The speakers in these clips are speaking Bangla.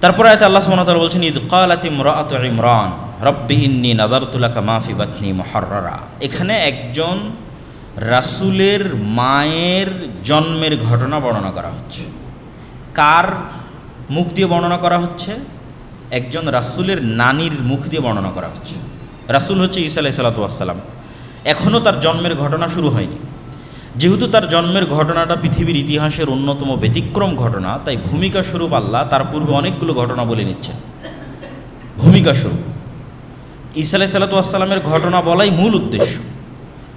তারপরে আয়াতে আল্লাহ সুবহানাহু ওয়া তাআলা বলছেন, ইয ক্বালাত ইমরাআতু ইমরান রব্বি ইন্নী নাযারতু লাকা মা ফি বাতনি মুহাররারা। এখানে একজন রাসূলের মায়ের জন্মের ঘটনা বর্ণনা করা হচ্ছে। কার মুখ দিয়ে বর্ণনা করা হচ্ছে? একজন রাসূলের নানির মুখ দিয়ে বর্ণনা করা হচ্ছে। রাসূল হচ্ছে ঈসা আলাইহিস সালাতু ওয়াস সালাম। এখনও তার জন্মের ঘটনা শুরু হয়নি। যেহেতু তার জন্মের ঘটনাটা পৃথিবীর ইতিহাসের অন্যতম ব্যতিক্রম ঘটনা, তাই ভূমিকা স্বরূপ আল্লাহ তার পূর্বে অনেকগুলো ঘটনা বলে নিচ্ছেন। ভূমিকা স্বরূপ ঈসা আলাইহিস সালাতু ওয়াস সালামের ঘটনা বলাই মূল উদ্দেশ্য।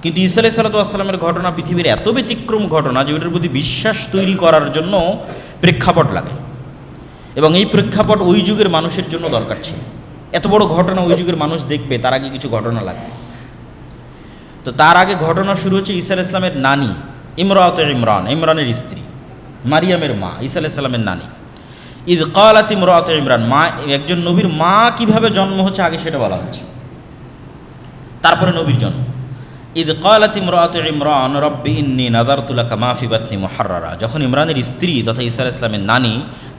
কিন্তু ঈসা আলাইহিস সালাতু ওয়াস সালামের ঘটনা পৃথিবীর এত ব্যতিক্রম ঘটনা যে ওটার প্রতি বিশ্বাস তৈরি করার জন্য প্রেক্ষাপট লাগে, এবং এই প্রেক্ষাপট ওই যুগের মানুষের জন্য দরকার ছিল। এত বড় ঘটনা ওই যুগের মানুষ দেখবে, তার আগে কিছু ঘটনা লাগবে। তো তার আগে ঘটনা শুরু হচ্ছে ঈসা আলাইহিস সালামের নানি ইমরাআতু ইমরান, ইমরানের স্ত্রী, মারিয়ামের মা, ঈসা আলাইহিস সালামের নানি। ইয ক্বালাত ইমরাআতু ইমরান, মা, একজন নবীর মা কিভাবে জন্ম হচ্ছে আগে সেটা বলা হচ্ছে, তারপরে নবীর জন্ম। ইয ক্বালাত ইমরাআতু ইমরান রব্বি ইন্নী নাযারতু লাকা মা ফি বাতনি মুহাররারা। যখন ইমরানের স্ত্রী তথা ঈসা আলাইহিস সালামের নানি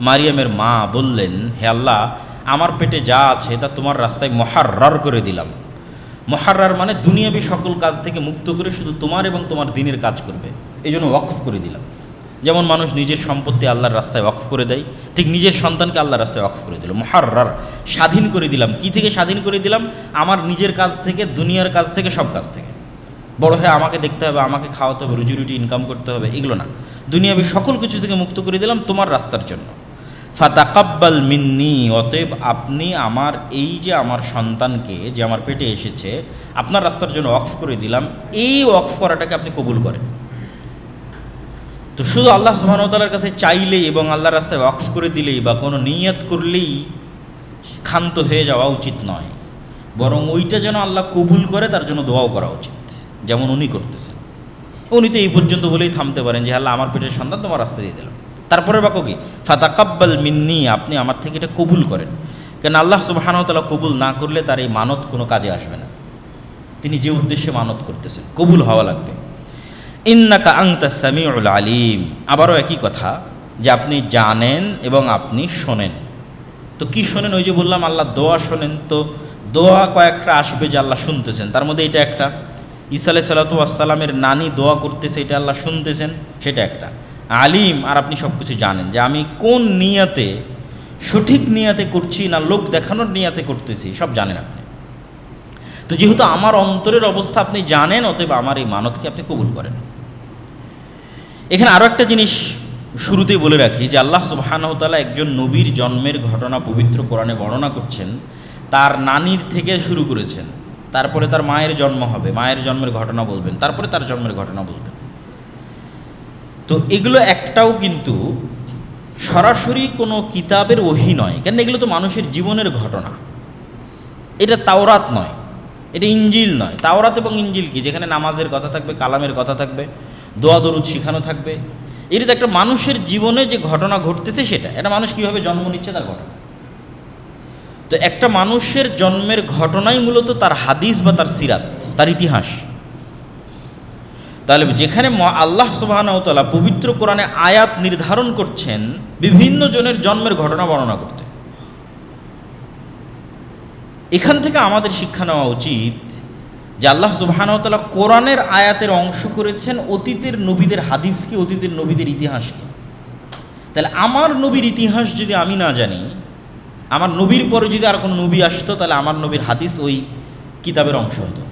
মারিয়ামের মা বললেন, হে আল্লাহ, আমার পেটে যা আছে তা তোমার রাস্তায় মুহাররার করে দিলাম। মুহাররার মানে দুনিয়াবী সকল কাজ থেকে মুক্ত করে শুধু তোমার এবং তোমার দ্বীনের কাজ করবে, এই জন্য ওয়াকফ করে দিলাম। যেমন মানুষ নিজের সম্পত্তি আল্লাহর রাস্তায় ওয়াকফ করে দেয়, ঠিক নিজের সন্তানকে আল্লাহর রাস্তায় ওয়াকফ করে দিল। মুহাররার, স্বাধীন করে দিলাম। কি থেকে স্বাধীন করে দিলাম? আমার নিজের কাজ থেকে, দুনিয়ার কাজ থেকে, সব কাজ থেকে। বড় হয়ে আমাকে দেখতে হবে, আমাকে খাওয়াতে হবে, রুজি রুটি ইনকাম করতে হবে, এগুলো না। দুনিয়াবী সকল কিছু থেকে মুক্ত করে দিলাম তোমার রাস্তার জন্য। ফাতাকাব্বাল মিন্নি, অতএব আপনি আমার এই যে আমার সন্তানকে যে আমার পেটে এসেছে আপনার রাস্তার জন্য ওয়াকফ করে দিলাম, এই ওয়াকফ করাটাকে আপনি কবুল করেন। তো শুধু আল্লাহ সুবহানাহু ওয়া তাআলার কাছে চাইলেই এবং আল্লাহর রাস্তায় ওয়াকফ করে দিলেই বা কোনো নিয়ত করলেই ক্ষান্ত হয়ে যাওয়া উচিত নয়, বরং ওইটা যেন আল্লাহ কবুল করে তার জন্য দোয়াও করা উচিত, যেমন উনি করতেছেন। উনি তো এই পর্যন্ত বলেই থামতে পারেন যে আল্লাহ, আমার পেটের সন্তান তোমার রাস্তা দিয়ে দিলাম। তারপরে বাক্য কি? ফাতাকাব্বাল মিন্নি, আপনি আমার থেকে এটা কবুল করেন। কেন আল্লাহ সুবহানাহু ওয়া তাআলা কবুল না করলে তার এই মানত কোনো কাজে আসবে না। তিনি যে উদ্দেশ্যে মানত করতেছেন কবুল হওয়া লাগবে। ইন্নাকা আনতাস সামিউল আলিম, আবারও একই কথা যে আপনি জানেন এবং আপনি শোনেন। তো কি শোনেন? ওই যে বললাম আল্লাহ দোয়া শোনেন। তো দোয়া কয়েকটা আসবে যে আল্লাহ শুনতেছেন, তার মধ্যে এটা একটা। ঈসা আলাইহিস সালাতু ওয়াস সালামের নানি দোয়া করতেছে, এটা আল্লাহ শুনতেছেন, সেটা একটা। আলিম, আর আপনি সব কিছু জানেন যে আমি কোন নিয়াতে, সঠিক নিয়াতে করছি না লোক দেখানোর নিয়াতে করতেছি, সব জানেন আপনি। তো যেহেতু আমার অন্তরের অবস্থা আপনি জানেন, অতএব আমার এই মানতকে আপনি কবুল করেন। এখানে আরও একটা জিনিস শুরুতেই বলে রাখি যে আল্লাহ সুবহানাহু ওয়া তাআলা একজন নবীর জন্মের ঘটনা পবিত্র কোরআনে বর্ণনা করছেন। তার নানির থেকে শুরু করেছেন, তারপরে তার মায়ের জন্ম হবে, মায়ের জন্মের ঘটনা বলবেন, তারপরে তার জন্মের ঘটনা বলবেন। তো এগুলো একটাও কিন্তু সরাসরি কোনো কিতাবের ওহী নয়, কেন এগুলো তো মানুষের জীবনের ঘটনা। এটা তাওরাত নয়, এটা ইঞ্জিল নয়। তাওরাত এবং ইঞ্জিল কি? যেখানে নামাজের কথা থাকবে, কালামের কথা থাকবে, দোয়া দরুদ শিখানো থাকবে। এটা তো একটা মানুষের জীবনে যে ঘটনা ঘটতেছে সেটা, এটা মানুষ কীভাবে জন্ম নিচ্ছে তার ঘটনা। তো একটা মানুষের জন্মের ঘটনাই মূলত তার হাদিস বা তার সিরাত, তার ইতিহাস। তাহলে যেখানে আল্লাহ সুবহানাহু ওয়া তাআলা পবিত্র কোরআনে আয়াত নির্ধারণ করছেন বিভিন্ন জনের জন্মের ঘটনা বর্ণনা করতে, এখান থেকে আমাদের শিক্ষা নেওয়া উচিত যে আল্লাহ সুবহানাহু ওয়া তাআলা কোরআনের আয়াতের অংশ করেছেন অতীতের নবীদের হাদিসকে, অতীতের নবীদের ইতিহাসকে। তাহলে আমার নবীর ইতিহাস যদি আমি না জানি, আমার নবীর পরে যদি আর কোনো নবী আসতো, তাহলে আমার নবীর হাদিস ওই কিতাবের অংশ হতো।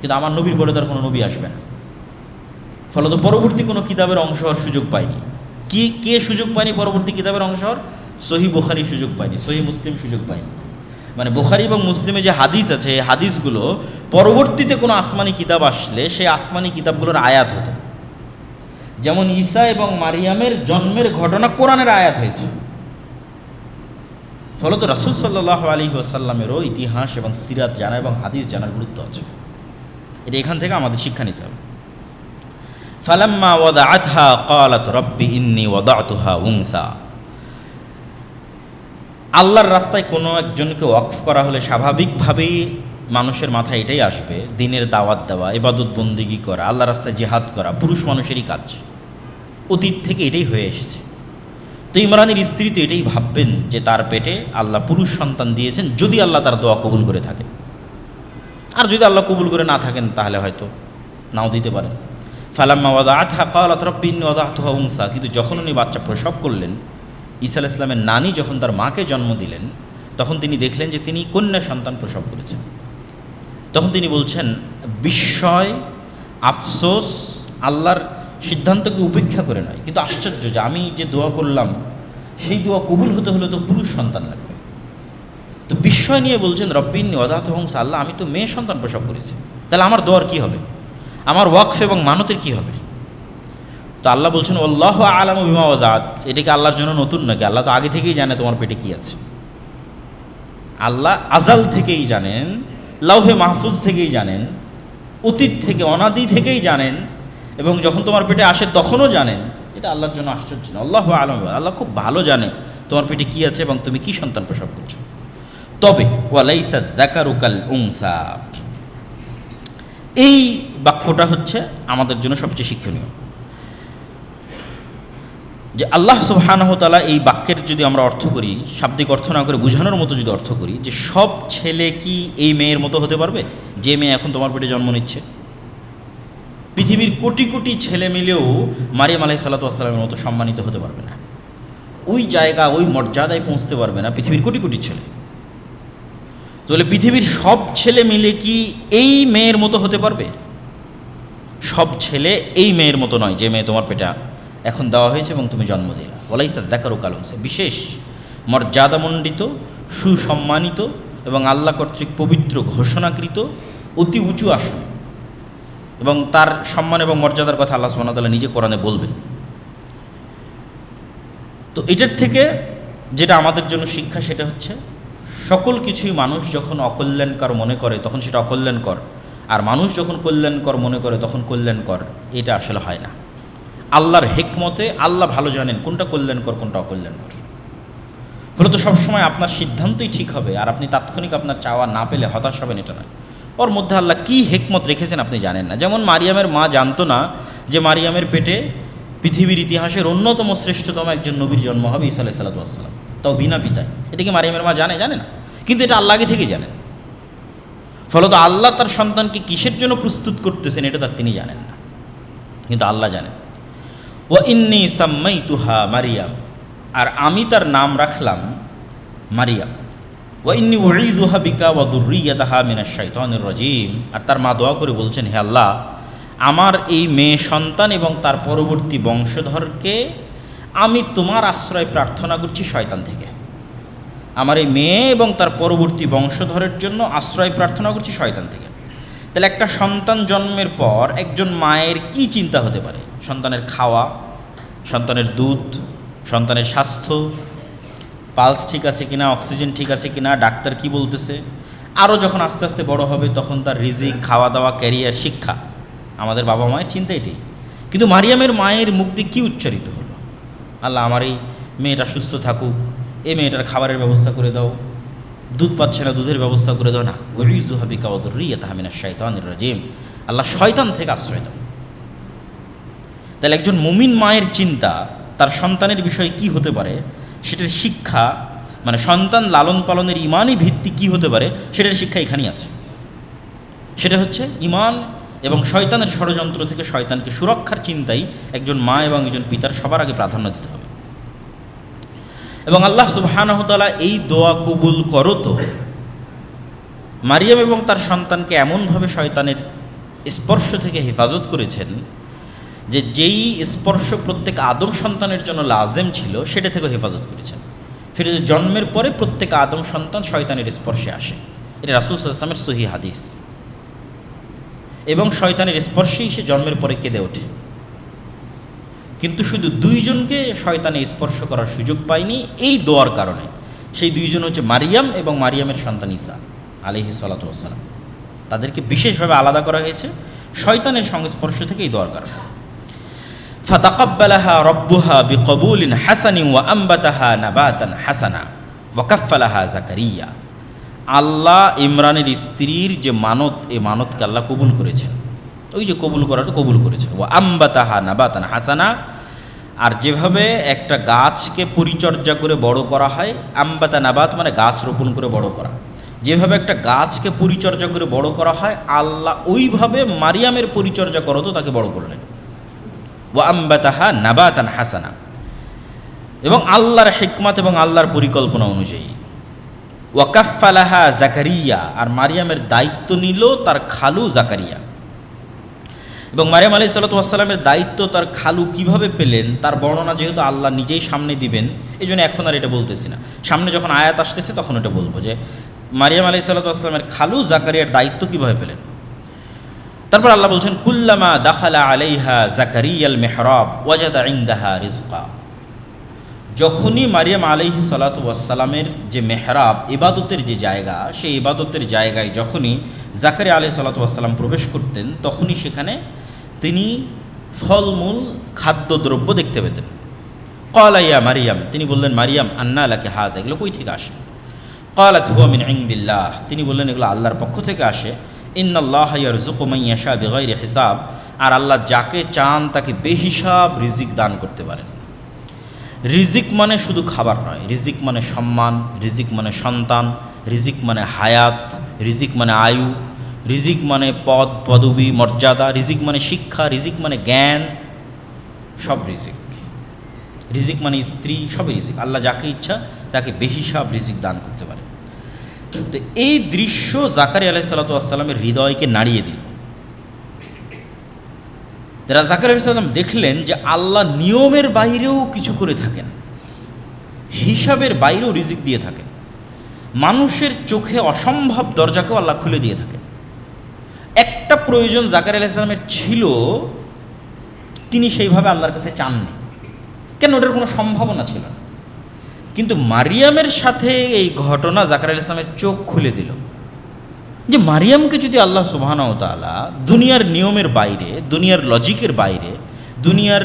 কিন্তু আমার নবীর পরে তার কোনো নবী আসবে না, ফলত পরবর্তী কোনো কিতাবের অংশ হওয়ার সুযোগ পায়নি। কে সুযোগ পায়নি পরবর্তী কিতাবের অংশ হওয়ার? সহিহ বুখারী সুযোগ পায়নি, সহিহ মুসলিম সুযোগ পায়নি। মানে বুখারী এবং মুসলিমে যে হাদিস আছে, এই হাদিসগুলো পরবর্তীতে কোনো আসমানি কিতাব আসলে সেই আসমানি কিতাবগুলোর আয়াত হতো। যেমন ঈসা এবং মারিয়ামের জন্মের ঘটনা কোরআনের আয়াত হয়েছে। ফলত রাসূল সাল্লাল্লাহু আলাইহি ওয়াসাল্লামেরও ইতিহাস এবং সিরাত জানা এবং হাদিস জানার গুরুত্ব আছে। এটা এখান থেকে আমাদের শিক্ষা নিতে হবে। ফালাম্মা ওয়াদাআতহা ক্বালাত রব্বি ইন্নী ওয়াদাতুহা উনসা। আল্লাহর রাস্তায় কোনো একজনকে ওয়াকফ করা হলে স্বাভাবিকভাবেই মানুষের মাথায় এটাই আসবে, দ্বীনের দাওয়াত দেওয়া, ইবাদত বন্দেগী করা, আল্লাহর রাস্তায় জিহাদ করা পুরুষ মানুষেরই কাজ। অতীত থেকে এটাই হয়ে এসেছে। তো ইমরানের স্ত্রী তো এটাই ভাববেন যে তার পেটে আল্লাহ পুরুষ সন্তান দিয়েছেন, যদি আল্লাহ তার দোয়া কবুল করে থাকেন। আর যদি আল্লাহ কবুল করে না থাকেন তাহলে হয়তো নাও দিতে পারেন। ফালাম্মা ওয়াদাআতহা ক্বালাত রাব্বি ইন্নী ওয়াদাতুহা উনসা, কিন্তু যখন উনি বাচ্চা প্রসব করলেন, ঈসা আলাইহিস সালামের নানি যখন তার মাকে জন্ম দিলেন, তখন তিনি দেখলেন যে তিনি কন্যা সন্তান প্রসব করেছেন। তখন তিনি বলছেন, বিস্ময়, আফসোস, আল্লাহর সিদ্ধান্তকে উপেক্ষা করে নয়, কিন্তু আশ্চর্য যে আমি যে দোয়া করলাম সেই দোয়া কবুল হতে হলে তো পুরুষ সন্তান লাগবে। তো বিস্ময় নিয়ে বলছেন, রব্বি ইন্নী ওয়াদাতুহা উনসা, আল্লাহ আমি তো মেয়ে সন্তান প্রসব করেছি, তাহলে আমার দোয়ার কী হবে, আমার ওয়াকফ এবং মানতের কী হবে? তো আল্লাহ বলছেন, আল্লাহু আ'লামু বিমা ওয়াজাত, এটা কি আল্লাহর জন্য নতুন নাকি? আল্লাহ তো আগে থেকেই জানে তোমার পেটে কী আছে। আল্লাহ আজাল থেকেই জানেন, লাউহে মাহফুজ থেকেই জানেন, অতীত থেকে অনাদি থেকেই জানেন, এবং যখন তোমার পেটে আসে তখনও জানেন। এটা আল্লাহর জন্য আশ্চর্য না। আল্লাহু আ'লামু, আল্লাহ খুব ভালো জানে তোমার পেটে কী আছে এবং তুমি কী সন্তান প্রসব করছো। তবে ওয়ালাইসা যাকারু কাল উনসা, এই বাক্যটা হচ্ছে আমাদের জন্য সবচেয়ে শিক্ষণীয়, যে আল্লাহ সুবহানাহু ওয়া তাআলা এই বাক্যের যদি আমরা অর্থ করি, শাব্দিক অর্থ না করে বোঝানোর মতো যদি অর্থ করি, যে সব ছেলে কি এই মেয়ের মতো হতে পারবে যে মেয়ে এখন তোমার পেটে জন্ম নিচ্ছে? পৃথিবীর কোটি কোটি ছেলে মিলেও মারিয়াম আলাইহিস সালাতু ওয়াস সালামের মতো সম্মানিত হতে পারবে না, ওই জায়গা ওই মর্যাদায় পৌঁছতে পারবে না পৃথিবীর কোটি কোটি ছেলে। তাহলে পৃথিবীর সব ছেলে মিলে কি এই মেয়ের মতো হতে পারবে? সব ছেলে এই মেয়ের মতো নয় যে মেয়ে তোমার পেটে এখন দেওয়া হয়েছে এবং তুমি জন্ম দিলা। ওয়ালাইসা যাকারু কাল উনসা, বিশেষ মর্যাদামণ্ডিত, সুসম্মানিত এবং আল্লাহ কর্তৃক পবিত্র ঘোষণাকৃত অতি উঁচু আসন, এবং তার সম্মান এবং মর্যাদার কথা আল্লাহ সুবহানাহু ওয়া তাআলা নিজে কোরআনে বলবেন। তো এটার থেকে যেটা আমাদের জন্য শিক্ষা, সেটা হচ্ছে সকল কিছুই মানুষ যখন অকল্যাণকর মনে করে তখন সেটা অকল্যাণকর, আর মানুষ যখন কল্যাণকর মনে করে তখন কল্যাণকর। এটা আসলে হয় না। আল্লাহর হিকমতে আল্লাহ ভালো জানেন কোনটা কল্যাণকর কোনটা অকল্যাণকর। ফলে তো সবসময় আপনার সিদ্ধান্তই ঠিক হবে, আর আপনি তাৎক্ষণিক আপনার চাওয়া না পেলে হতাশ হবেন, এটা নয়। ওর মধ্যে আল্লাহ কী হিকমত রেখেছেন আপনি জানেন না। যেমন মারিয়ামের মা জানতো না যে মারিয়ামের পেটে পৃথিবীর ইতিহাসের অন্যতম শ্রেষ্ঠতম একজন নবীর জন্ম হবে, ঈসা আলাইহিস সালাতু ওয়াস সালাম, তাও বিনা পিতায়। এটা কি মারিয়ামের মা জানে? জানে না, কিন্তু এটা আল্লাহ আগে থেকে জানেন। ফলত আল্লাহ তার সন্তানকে কিসের জন্য প্রস্তুত করতেছেন এটা তার তিনি জানেন না, কিন্তু আল্লাহ জানেন। ওয়া ইন্নী সাম্মাইতুহা মারিয়াম, আর আমি তার নাম রাখলাম মারিয়াম। ওয়া ইন্নী উঈযুহা বিকা ওয়া যুররিয়াতাহা মিনাশ শাইতানির রাজীম, আর তার মা দোয়া করে বলছেন, হে আল্লাহ, আমার এই মেয়ে সন্তান এবং তার পরবর্তী বংশধরকে আমি তোমার আশ্রয় প্রার্থনা করছি শয়তান থেকে। আমার এই মেয়ে এবং তার পরবর্তী বংশধরের জন্য আশ্রয় প্রার্থনা করছি শয়তান থেকে। তাহলে একটা সন্তান জন্মের পর একজন মায়ের কি চিন্তা হতে পারে? সন্তানের খাওয়া, সন্তানের দুধ, সন্তানের স্বাস্থ্য, পালস ঠিক আছে কিনা, অক্সিজেন ঠিক আছে কিনা, ডাক্তার কি বলতেছে। আরও যখন আস্তে আস্তে বড় হবে তখন তার রিজিক, খাওয়া দাওয়া, ক্যারিয়ার, শিক্ষা। আমাদের বাবা মায়ের চিন্তা এটাই। কিন্তু মারিয়ামের মায়ের মুখ দিয়ে কী উচ্চারিত হলো? আল্লাহ, আমার এই মেয়েটা সুস্থ থাকুক, এই মেয়েটার খাবারের ব্যবস্থা করে দাও, দুধ পাচ্ছে না দুধের ব্যবস্থা করে দাও। না, উঈযুহা বিকা ওয়া যুররিয়াতাহা মিনাশ শাইতানির রাজীম, আল্লাহ শয়তান থেকে আশ্রয় দাও। তাহলে একজন মুমিন মায়ের চিন্তা তার সন্তানের বিষয়ে কি হতে পারে, সেটার শিক্ষা, মানে সন্তান লালন পালনের ইমানই ভিত্তি কি হতে পারে সেটার শিক্ষা এখানেই আছে। সেটা হচ্ছে ইমান এবং শয়তানের ষড়যন্ত্র থেকে শয়তানকে সুরক্ষার চিন্তাই একজন মা এবং একজন পিতার সবার আগে প্রাধান্য দিতে হবে। এবং আল্লাহ সুবহানাহু ওয়া তাআলা এই দোয়া কবুল করো তো মারিয়াম এবং তার সন্তানকে এমনভাবে শয়তানের স্পর্শ থেকে হেফাজত করেছেন যে যেই স্পর্শ প্রত্যেক আদম সন্তানের জন্য লাজেম ছিল সেটা থেকে হেফাজত করেছেন। সেটা যে জন্মের পরে প্রত্যেক আদম সন্তান শয়তানের স্পর্শে আসে, এটা রাসূল সাল্লাল্লাহু আলাইহি ওয়াসাল্লামের সহিহ হাদিস। এবং শয়তানের স্পর্শেই সে জন্মের পরে কেঁদে ওঠে। কিন্তু শুধু দুইজনকে শয়তানে স্পর্শ করার সুযোগ পায়নি এই দোয়ার কারণে। সেই দুইজন হচ্ছে মারিয়াম এবং মারিয়ামের সন্তান ঈসা আলাইহিস সালাতু ওয়াস সালাম। তাদেরকে বিশেষভাবে আলাদা করা হয়েছে শয়তানের সংস্পর্শ থেকে এই দোয়ার কারণে। ফাতাকাব্বালাহা রাব্বুহা বিকবুলিন হাসানিন ওয়া আনবাতাহা নাবাতান হাসানা ওয়া কাফফালাহা জাকারিয়া। আল্লাহ ইমরানের স্ত্রীর যে মানত, এই মানতকে আল্লাহ কবুল করেছেন। ওই যে কবুল করাটা কবুল করেছেন। ওয়া আনবাতাহা নাবাতান হাসানা, আর যেভাবে একটা গাছকে পরিচর্যা করে বড় করা হয়, আম্বাতা নাবাত মানে গাছ রোপণ করে বড় করা, যেভাবে একটা গাছকে পরিচর্যা করে বড় করা হয়, আল্লাহ ওইভাবে মারিয়ামের পরিচর্যা করতো তাকে বড় করলেন। ওয়া আম্বাতাহা নাবাতান হাসানা, এবং আল্লাহর হিকমত এবং আল্লাহর পরিকল্পনা অনুযায়ী। ওয়া কাফফালাহা জাকারিয়া, আর মারিয়ামের দায়িত্ব নিল তার খালু জাকারিয়া। এবং মারিয়াম আলাইহিস সালাতু ওয়াস সালামের দায়িত্ব তার খালু কিভাবে পেলেন তার বর্ণনা যেহেতু আল্লাহ নিজেই সামনে দিবেন, এই জন্য এখন আর এটা বলতেছি না, সামনে যখন আয়াত আসতেছে তখন এটা বলবো যে মারিয়াম আলাইহিস সালাতু ওয়াস সালামের খালু জাকারিয়ার দায়িত্ব কিভাবে পেলেন। তারপর আল্লাহ বলছেন কুল্লামা দাখালা আলাইহা জাকারিয়াল মিহরাব ওয়াজাদা ইনদাহা রিজকা, যখনই মারিয়াম আলাইহিস সালাতু ওয়াস সালামের যে মেহরাব, ইবাদতের যে জায়গা, সেই ইবাদতের জায়গায় যখনই জাকারিয়া আলাইহিস সালাতু ওয়াস সালাম প্রবেশ করতেন, তখনই সেখানে তিনি ফলমূল খাদ্যদ্রব্য দেখতে পেতেন। ক্বালা ইয়া মারিয়াম, তিনি বললেন মারিয়াম আন্না লাকি হাযা, এগুলো কই থেকে আসে? ক্বালাত হুয়া মিন ইনদিল্লাহ, তিনি বললেন এগুলো আল্লাহর পক্ষ থেকে আসে। ইন্নাল্লাহা ইয়ারযুকু মান ইয়াশা বিগাইরি হিসাব, আর আল্লাহ যাকে চান তাকে বেহিসাব রিজিক দান করতে পারেন। রিজিক মানে শুধু খাবার নয়, রিজিক মানে সম্মান, রিজিক মানে সন্তান, রিজিক মানে হায়াত, রিজিক মানে আয়ু, রিজিক মানে পদ পদবী মর্যাদা, রিজিক মানে শিক্ষা, রিজিক মানে জ্ঞান, সব রিজিক। রিজিক মানে স্ত্রী, সবই রিজিক। আল্লাহ যাকে ইচ্ছা তাকে বেহিসাব রিজিক দান করতে পারে। তো এই দৃশ্য জাকারিয়া আলাইহিস সালাতু ওয়াস সালামের হৃদয়কে নাড়িয়ে দিল। যারা জাকারিয়া আলাইহিস সালাম দেখলেন যে আল্লাহ নিয়মের বাইরেও কিছু করে থাকেন, হিসাবের বাইরেও রিজিক দিয়ে থাকেন, মানুষের চোখে অসম্ভব দরজাকেও আল্লাহ খুলে দিয়ে থাকেন। একটা প্রয়োজন জাকারিয়া আলাইহিস সালামের ছিল, তিনি সেইভাবে আল্লাহর কাছে চাননি, কেন? ওটার কোনো সম্ভাবনা ছিল না। কিন্তু মারিয়ামের সাথে এই ঘটনা জাকারিয়া আলাইহিস সালামের চোখ খুলে দিল যে মারিয়ামকে যদি আল্লাহ সুবহানাহু ওয়া তাআলা দুনিয়ার নিয়মের বাইরে, দুনিয়ার লজিকের বাইরে, দুনিয়ার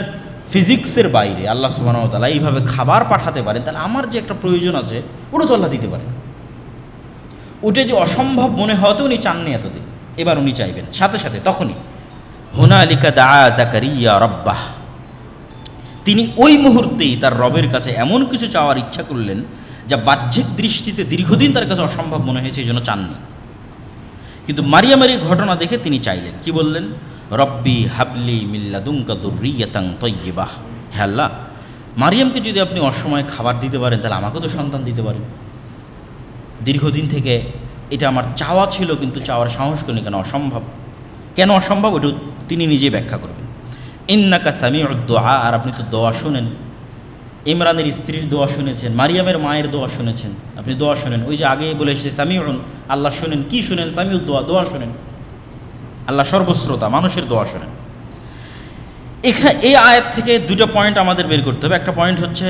ফিজিক্সের বাইরে আল্লাহ সুবহানাহু ওয়া তাআলা এইভাবে খাবার পাঠাতে পারেন, তাহলে আমার যে একটা প্রয়োজন আছে ওটা তো আল্লাহ দিতে পারেন। ওটা যে অসম্ভব মনে হওয়াতে উনি চাননি এতদিন, এবার উনি চাইবেন সাথে সাথে। তখনই হুনালিকা দাআ জাকারিয়া রাব্বাহ, তিনি ওই মুহূর্তেই তার রবের কাছে এমন কিছু চাওয়ার ইচ্ছা করলেন যা বাহ্যিক দৃষ্টিতে দীর্ঘদিন তার কাছে অসম্ভব মনে হয়েছে, এই জন্য চাননি। কিন্তু মারিয়ামের এই ঘটনা দেখে তিনি চাইলেন, কি বললেন? রব্বি হাবলি মিন লাদুনকা যুররিয়াতান তাইয়্যিবাহ, হে আল্লাহ, মারিয়ামকে যদি আপনি অসময়ে খাবার দিতে পারেন তাহলে আমাকেও তো সন্তান দিতে পারেন। দীর্ঘদিন থেকে এটা আমার চাওয়া ছিল, কিন্তু চাওয়ার সাহস করিনি, কেন? অসম্ভব। কেন অসম্ভব? ওটা তিনি নিজেই ব্যাখ্যা করবেন। ইন্নাকা সামিউদ দুআ, আর আপনি তো দোয়া শুনেন। ইমরানের স্ত্রীর দোয়া শুনেছেন, মারিয়ামের মায়ের দোয়া শুনেছেন, আপনি দোয়া শুনেন। ওই যে আগে বলে এসেছে সামিউন, আল্লাহ শুনেন। কি শুনেন? সামিউদ দোয়া, দোয়া শুনেন। আল্লাহ সর্বশ্রোতা, মানুষের দোয়া শুনেন। এখানে এই আয়াত থেকে দুটো পয়েন্ট আমাদের বের করতে হবে। একটা পয়েন্ট হচ্ছে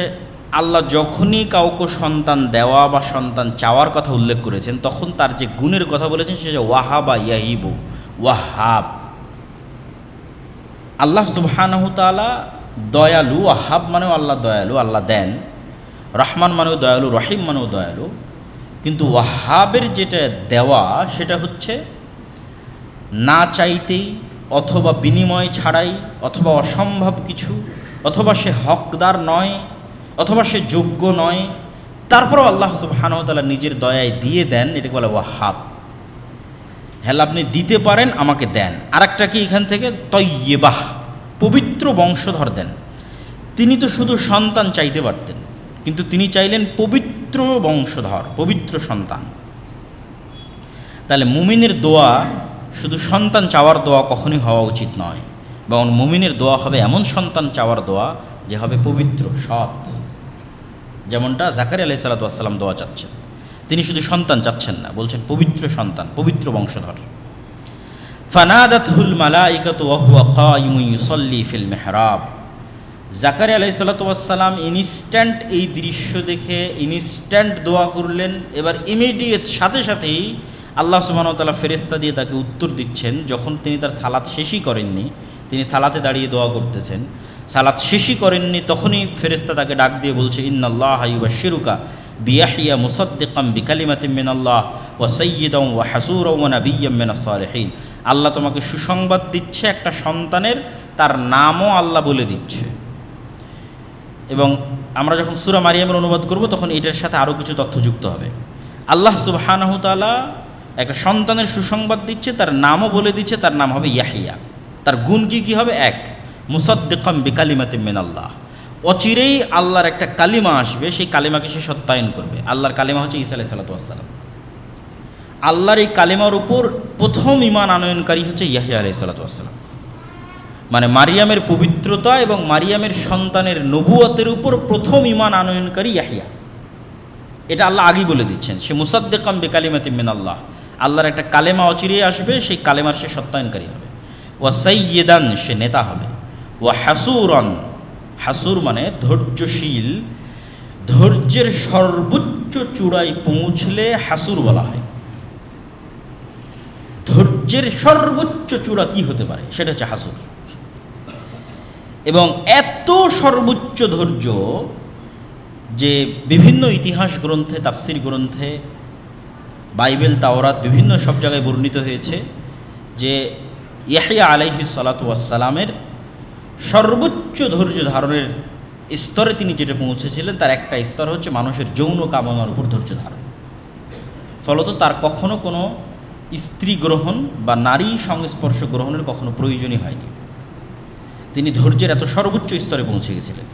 আল্লাহ যখনই কাউকে সন্তান দেওয়া বা সন্তান চাওয়ার কথা উল্লেখ করেছেন, তখন তার যে গুণের কথা বলেছেন সেটা ওয়াহাবা ইয়াহিবু, ওয়াহাব। আল্লাহ সুবহানাহু তাআলা দয়ালু, ওয়াহাব মানেও আল্লাহ দয়ালু, আল্লাহ দেন। রহমান মানেও দয়ালু, রহিম মানেও দয়ালু। কিন্তু ওয়াহাবের যেটা দেওয়া সেটা হচ্ছে না চাইতেই, অথবা বিনিময় ছাড়াই, অথবা অসম্ভব কিছু, অথবা সে হকদার নয়, অথবা সে যোগ্য নয়, তারপরেও আল্লাহ সুবহানাহু ওয়া তাআলা নিজের দয়ায় দিয়ে দেন, এটাকে বলে ওয়াহাব। হ্যাঁ, আপনি দিতে পারেন, আমাকে দেন। আরেকটা কি এখান থেকে? তয়্যিবাহ, পবিত্র বংশধর দেন। তিনি তো শুধু সন্তান চাইতে পারতেন, কিন্তু তিনি চাইলেন পবিত্র বংশধর, পবিত্র সন্তান। তাহলে মুমিনের দোয়া শুধু সন্তান চাওয়ার দোয়া কখনোই হওয়া উচিত নয়, বরং মুমিনের দোয়া হবে এমন সন্তান চাওয়ার দোয়া যে হবে পবিত্র, সৎ। যেমনটা জাকারিয়া আলাইহিস সালাতু ওয়াস সালাম দোয়া চাচ্ছেন, তিনি শুধু সন্তান চাচ্ছেন না, বলছেন পবিত্র সন্তান, পবিত্র বংশধর। ফানাদাতহুল মালাইকাতু ওয়া হুয়া কায়িমুন ইউসাল্লি ফিল মিহরাব, জাকারিয়া আলাইহিস সালাতু ওয়াস সালাম ইনস্ট্যান্ট এই দৃশ্য দেখে ইনস্ট্যান্ট দোয়া করলেন। এবার ইমিডিয়েট সাথে সাথেই আল্লাহ সুবহানাহু ওয়া তাআলা ফেরেশতা দিয়ে তাকে উত্তর দিচ্ছেন। যখন তিনি তার সালাত শেষই করেননি, তিনি সালাতে দাঁড়িয়ে দোয়া করতেছেন, সালাত শেষই করেননি, তখনই ফেরেশতা তাকে ডাক দিয়ে বলছে ইন্নাল্লাহা ইউবাশশিরুকা বিয়াহইয়া মুসাদ্দিকাম বিকালিমাতিন মিনাল্লাহ ওয়া সাইয়্যিদান ওয়া হাসূরান ওয়া নাবিয়্যাম মিনাস সালিহিন। আল্লাহ তোমাকে সুসংবাদ দিচ্ছে একটা সন্তানের, তার নামও আল্লাহ বলে দিচ্ছে। এবং আমরা যখন সূরা মারিয়ামের অনুবাদ করব তখন এটার সাথে আরও কিছু তথ্য যুক্ত হবে। আল্লাহ সুবহানাহু তাআলা একটা সন্তানের সুসংবাদ দিচ্ছে, তার নামও বলে দিচ্ছে, তার নাম হবে ইয়াহিয়া। তার গুণ কি হবে? এক, মুসাদ্দিকাম বিকালিমাতিন মিনাল্লাহ, অচিরেই আল্লাহর একটা কালিমা আসবে, সেই কালিমাকে সে সত্যায়ন করবে। আল্লাহর কালিমা হচ্ছে ঈসা আলাইহিস সালাতু ওয়াস সালাম। আল্লাহর এই কালিমার উপর প্রথম ঈমান আনয়নকারী হচ্ছে ইয়াহিয়া আলাইহিস সালাতু ওয়াস সালাম। মানে মারিয়ামের পবিত্রতা এবং মারিয়ামের সন্তানের নবুয়তের উপর প্রথম ঈমান আনয়নকারী ইয়াহিয়া। এটা আল্লাহ আগেই বলে দিচ্ছেন, সে মুসাদ্দিকাম বিকালিমাতিন মিনাল্লাহ, আল্লাহর একটা কালেমা অচিরেই আসবে, সেই কালেমার সে সত্যায়নকারী হবে। ওয়া সাইয়্যিদান, সে নেতা হবে। ওয়া হাসুরান, হাসুর মানে ধৈর্যশীল, ধৈর্যের সর্বোচ্চ চূড়ায় পৌঁছলে হাসুর বলা হয়। ধৈর্যের সর্বোচ্চ চূড়া কি হতে পারে? সেটা হচ্ছে হাসুর। এবং এত সর্বোচ্চ ধৈর্য যে বিভিন্ন ইতিহাস গ্রন্থে, তাফসির গ্রন্থে, বাইবেল, তাওরাত, বিভিন্ন সব জায়গায় বর্ণিত হয়েছে যে ইয়াহইয়া আলাইহিস সালাতু ওয়াস সালামের সর্বোচ্চ ধৈর্য ধারণের স্তরে তিনি যেটা পৌঁছেছিলেন, তার একটা স্তর হচ্ছে মানুষের যৌন কামনার উপর ধৈর্য ধারণ। ফলত তার কখনো কোনো স্ত্রী গ্রহণ বা নারী সংস্পর্শ গ্রহণের কখনো প্রয়োজনই হয়নি। তিনি ধৈর্যের এত সর্বোচ্চ স্তরে পৌঁছে গেছিলেন।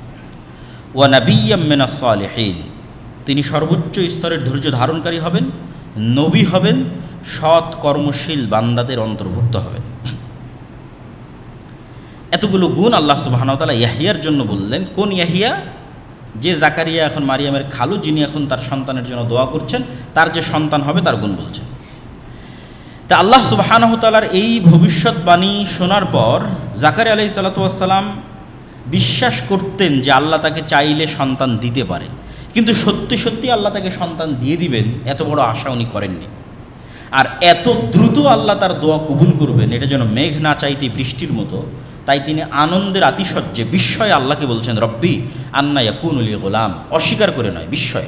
ওয়া নাবিয়্যাম মিনাস সালিহিন, তিনি সর্বোচ্চ স্তরের ধৈর্য ধারণকারী হবেন, নবী হবেন, সৎ কর্মশীল বান্দাদের অন্তর্ভুক্ত হবেন। এতগুলো গুণ আল্লাহ সুবহানাহু ওয়া তাআলা ইয়াহিয়ার জন্য বললেন। কোন ইয়াহিয়া? যে জাকারিয়া এখন মারিয়ামের খালু, যিনি এখন তার সন্তানের জন্য দোয়া করছেন, তার যে সন্তান হবে তার গুণ বলছেন। তা আল্লাহ সুবহানাহু ওয়া তাআলার এই ভবিষ্যৎবাণী শোনার পর জাকারিয়া আলাইহিস সালাতু ওয়াস সালাম বিশ্বাস করতেন যে আল্লাহ তাকে চাইলে সন্তান দিতে পারে, কিন্তু সত্যি সত্যি আল্লাহ তাকে সন্তান দিয়ে দিবেন এত বড় আশা উনি করেননি। আর এত দ্রুত আল্লাহ তার দোয়া কবুল করবেন, এটা যেন মেঘ না চাইতে বৃষ্টির মতো। তাই তিনি আনন্দের আতিশয্যে বিস্ময়ে আল্লাহকে বলছেন, রব্বি আন্না ইয়াকুনু লি গোলাম, অস্বীকার করে নয়, বিস্ময়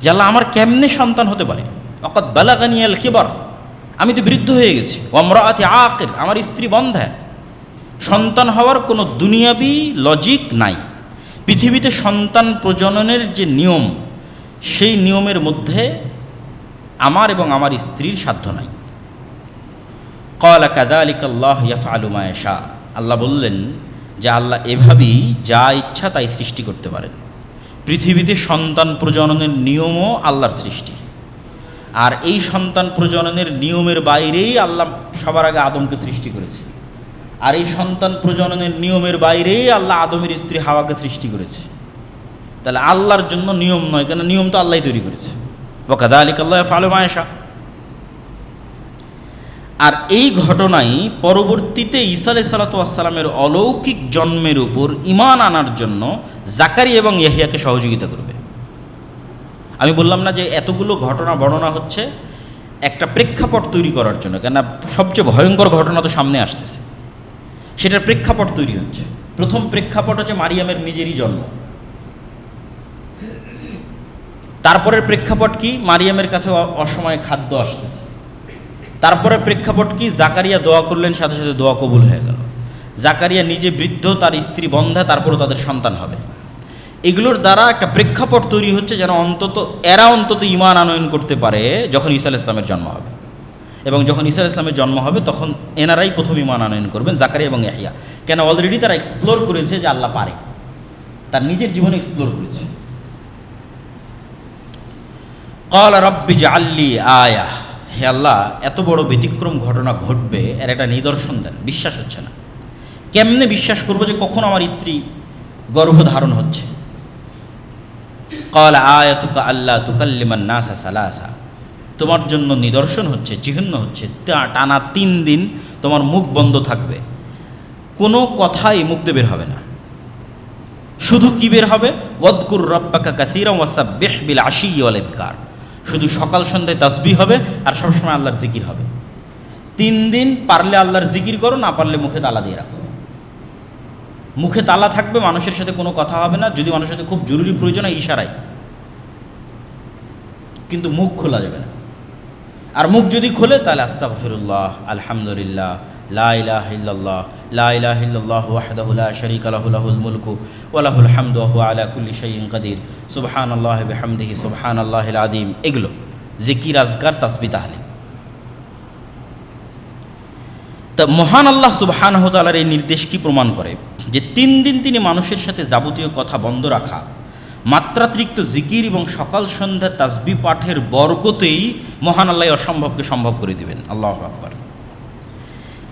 যে আল্লাহ আমার কেমনে সন্তান হতে পারে। ওয়াকাদ বালাগানিয়াল কিবার, আমি তো বৃদ্ধ হয়ে গেছি। ওয়া ইমরাআতি আকির, আমার স্ত্রী বন্ধা। সন্তান হওয়ার কোনো দুনিয়াবি লজিক নাই। পৃথিবীতে সন্তান প্রজননের যে নিয়ম, সেই নিয়মের মধ্যে আমার এবং আমার স্ত্রীর সাধ্য নাই। ক্বালা কাযালিকা আল্লাহু ইয়াফআলু মা ইয়াশা, আল্লাহ বললেন যে আল্লাহ এভাবেই যা ইচ্ছা তাই সৃষ্টি করতে পারেন। পৃথিবীতে সন্তান প্রজননের নিয়মও আল্লাহর সৃষ্টি। আর এই সন্তান প্রজননের নিয়মের বাইরেই আল্লাহ সবার আগে আদমকে সৃষ্টি করেছে। আর এই সন্তান প্রজননের নিয়মের বাইরেই আল্লাহ আদমের স্ত্রী হাওয়াকে সৃষ্টি করেছে। তাহলে আল্লাহর জন্য নিয়ম নয়, কেন নিয়ম তো আল্লাহই তৈরি করেছে। ওয়া কাযালিকা আল্লাহু ইয়াফআলু মা ইয়াশা। আর এই ঘটনাই পরবর্তীতে ঈসা আলাইহিস সালাতু ওয়াস সালামের অলৌকিক জন্মের উপর ঈমান আনার জন্য জাকারিয়া এবং ইয়াহিয়াকে সহযোগিতা করবে। আমি বললাম না যে এতগুলো ঘটনা বর্ণনা হচ্ছে একটা প্রেক্ষাপট তৈরি করার জন্য, কেননা সবচেয়ে ভয়ঙ্কর ঘটনা তো সামনে আসতেছে, সেটার প্রেক্ষাপট তৈরি হচ্ছে। প্রথম প্রেক্ষাপট হচ্ছে মারিয়ামের নিজেরই জন্ম। তারপরের প্রেক্ষাপট কি? মারিয়ামের কাছে অসময়ে খাদ্য আসতেছে। তারপরে প্রেক্ষাপট কি? জাকারিয়া দোয়া করলেন, সাথে সাথে দোয়া কবুল হয়ে গেল। জাকারিয়া নিজে বৃদ্ধ, তার স্ত্রী বন্ধা, তারপরেও তাদের সন্তান হবে। এগুলোর দ্বারা একটা প্রেক্ষাপট তৈরি হচ্ছে যেন এরা অন্তত ঈমান আনয়ন করতে পারে যখন ঈসা আলাইহিস সালামের জন্ম হবে। এবং যখন ঈসা আলাইহিস সালামের জন্ম হবে তখন এনারাই প্রথম ঈমান আনয়ন করবেন, জাকারিয়া এবং ইয়াহিয়া। কেন? অলরেডি তারা এক্সপ্লোর করেছে যে আল্লাহ পারে, তার নিজের জীবনে এক্সপ্লোর করেছে। ক্বালা রাব্বি জাআললি আয়া, হে আল্লাহ এত বড় ব্যতিক্রম ঘটনা ঘটবে এর একটা নিদর্শন দেন। বিশ্বাস হচ্ছে না, কেমনে বিশ্বাস করবো যে কখন আমার স্ত্রী গর্ভধারণ হচ্ছে? ক্বালা আয়াতুকা আল্লা তুকাল্লিমান নাসা সালাসা, তোমার জন্য নিদর্শন হচ্ছে, চিহ্ন হচ্ছে টানা 3 দিন তোমার মুখ বন্ধ থাকবে, কোনো কথাই মুখ দিয়ে বের হবে না। শুধু কি বের হবে? ওয়াযকুর রাব্বাকা কাসীরান ওয়াসাব্বিহ বিল আশিয়্যি ওয়াল ইবকার, শুধু সকাল সন্ধ্যায় তাসবিহ হবে আর সবসময় আল্লাহর জিকির হবে। 3 দিন পারলে আল্লাহর জিকির করো, না পারলে মুখে তালা দিয়ে রাখো। মুখে তালা থাকবে, মানুষের সাথে কোনো কথা হবে না, যদি মানুষের সাথে খুব জরুরি প্রয়োজন হয় ইশারায়, কিন্তু মুখ খোলা যাবে না। আর মুখ যদি খোলে তাহলে আস্তাগফিরুল্লাহ, আলহামদুলিল্লাহ, লা ইলাহা ইল্লাল্লাহ, লা ইলাহা ইল্লাল্লাহ ওয়াহদাহু লা শারীকা লাহু লাহুল মুলকু ওয়া লাহুল হামদু ওয়া হুয়া আলা কুল্লি শাইইন কাদির, সুবহানাল্লাহি ওয়া বিহামদিহি সুবহানাল্লাহিল আযীম, এগুলো জিকির, আজকার, তাসবিহ, তাহলিল। তা মহান আল্লাহ সুবহানাহু ওয়া তাআলার এই নির্দেশ কি প্রমাণ করে? যে 3 দিন তিনি মানুষের সাথে যাবতীয় কথা বন্ধ রাখা, মাত্রাতিরিক্ত জিকির এবং সকাল সন্ধ্যা তাসবিহ পাঠের বরকতেই মহান আল্লাহ অসম্ভবকে সম্ভব করে দিবেন। আল্লাহু আকবার।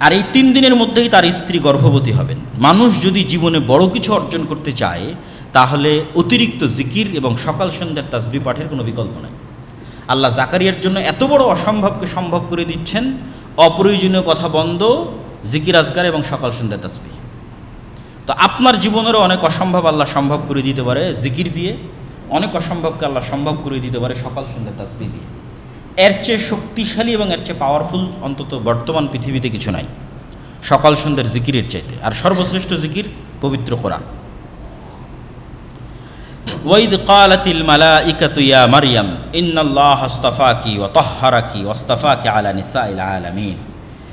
আর এই 3 দিনের মধ্যেই তার স্ত্রী গর্ভবতী হবেন। মানুষ যদি জীবনে বড় কিছু অর্জন করতে চায়, তাহলে অতিরিক্ত জিকির এবং সকাল সন্ধ্যার তাসবিহ পাঠের কোনো বিকল্প নেই। আল্লাহ জাকারিয়ার জন্য এত বড় অসম্ভবকে সম্ভব করে দিচ্ছেন, অপ্রয়োজনীয় কথা বন্ধ, জিকির, আজকার এবং সকাল সন্ধ্যার তাসবিহ। তো আপনার জীবনেরও অনেক অসম্ভব আল্লাহ সম্ভব করে দিতে পারে জিকির দিয়ে, অনেক অসম্ভবকে আল্লাহ সম্ভব করে দিতে পারে সকাল সন্ধ্যার তাসবিহ দিয়ে। এর চেয়ে শক্তিশালী এবং এর চেয়ে পাওয়ারফুল অন্তত বর্তমান পৃথিবীতে কিছু নাই সকাল সন্ধ্যার জিকিরের চাইতে। আর সর্বশ্রেষ্ঠ জিকির পবিত্র কোরআন। ওয়াইদ ক্বালাতিল মালাইকাতু ইয়া মারইয়াম ইন্নাল্লাহা আসতাফাকি ওয়া তাহহারাকি ওয়াসতাফাকি আলা নিসাইল আলামিন।